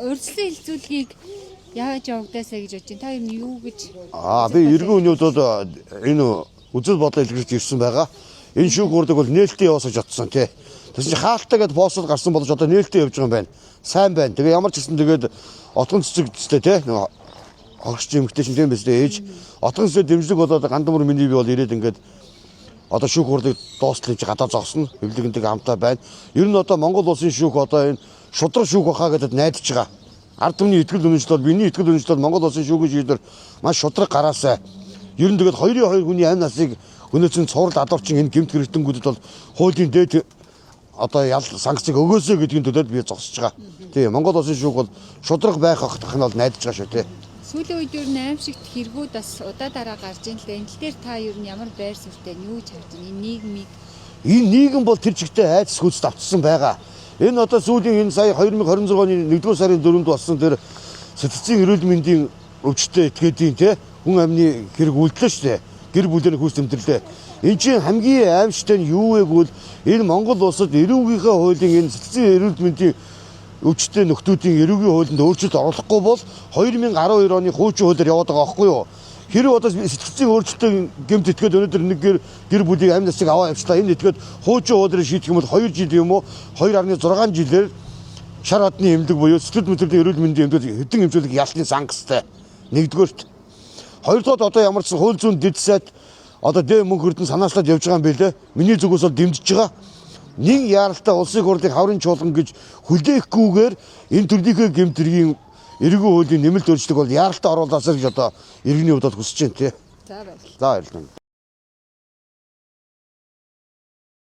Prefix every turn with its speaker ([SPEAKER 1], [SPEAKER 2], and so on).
[SPEAKER 1] Урьдчилан хилцүүлгийг яаж явагдаасаа гэж бодож байна. Та ер нь юу гэж
[SPEAKER 2] Би эргэн үеүүд бол энэ үзэл бодлоо илэрхийлж ирсэн байгаа. Энэ шүүх урдаг бол нээлттэй яваасаж чадсан тий. Тэс чи хаалттай гэд постод гарсан болж одоо нээлттэй явж байгаа юм байна. Сайн байна. Тэгээ ямар ч гэсэн тэгээд отгон цэцэг гэжтэй тий. Хогч эмэгтэй чинь тийм биз дээ ээж. Отгон цэцэг дэмжлэг болоод гандамөр миний би бол ирээд ингээд одоо шүүх урдаг дуустал хийж гадаа зогсно. Хэвлэгэнтэй хамтаа байна. Ер нь одоо Монгол улсын шүүх одоо энэ шудраг шүүх бахаа гэдэгт найдаж байгаа. Ард түмний итгэл үнэмшил бол миний итгэл үнэмшил бол Монгол улсын шүүхийн шийдвэр маш шудраг гараасай. Ер нь тэгээд 2-2 хүний амь насыг өнөөцөн цуврал адуурчин энэ гэмт хэрэгтэнгүүдэд бол хуулийн дээд одоо ял санкцыг өгөөсэй гэдгийн төлөө би зогсож байгаа. Тийм Монгол улсын шүүх бол шудраг байх ахтах нь бол найдаж байгаа шүү тий.
[SPEAKER 1] Сүүлийн үед ер нь аимшигт хэрэгүүд бас удаа дараа гарч ийн л да. Энэ дээр та ер нь ямар байр суурьтай юу гэж харж байна? Энэ нийгмийг
[SPEAKER 2] Энэ нийгэм бол тэр чигтээ айц хүч давтсан байгаа. Энэ одоо сүүлийн энэ сая 2026 оны 1-р сарын 4-нд болсон тэр сэтгцийн эрүүл мэндийн өвчтөе этгээдийн тий хүн амны хэрэг үйлдэлээ шүү дээ. Гэр бүлийн хүүс тэмдэрлээ. Энэ чинь хамгийн аимшигтай нь юу вэ гэвэл энэ Монгол улсад эрүүгийнхээ хуулийн энэ сэтгцийн эрүүл мэндийн өвчтөе нөхдүүдийн эрүүгийн хуулинд өөрчлөлт оруулахгүй бол 2012 оны хуучин хуулиар яваад байгаа байхгүй юу? Хэрэв одоо сэтгцийн өөрчлөлтөд гэмт этгээд өнөөдөр нэг гэр бүлийн амь насыг аваа явчлаа. Энэ этгээд хуучин хуулиар шийдэх юм бол 2 жил юм уу 2.6 жилээр шар одны эмнэлэг буюу сэтгэл хөдлөлийн эрүүл мэндийн эмнэлэг хэдэн хэмжүүлэг ялтын санкцтай. Нэгдүгээрт. Хоёрдугаар одоо ямар ч хууль зүйн дэд сайд одоо дэв мөнгө хөрдөн санаачлаад явж байгаа юм билээ. Миний зүгээс бол дэмжиж байгаа. Нин яаралтай улсын хурлын хаврын чуулган гэж хүлээхгүйгээр энэ төрлийнхөө гэмтрийн эргэн хуулийн нэмэлт өөрчлөлт бол яаралтай оруулаасаа гэж одоо иргэний хувьд хүсэж байна тий.
[SPEAKER 1] за баярлалаа.
[SPEAKER 2] За баярлалаа.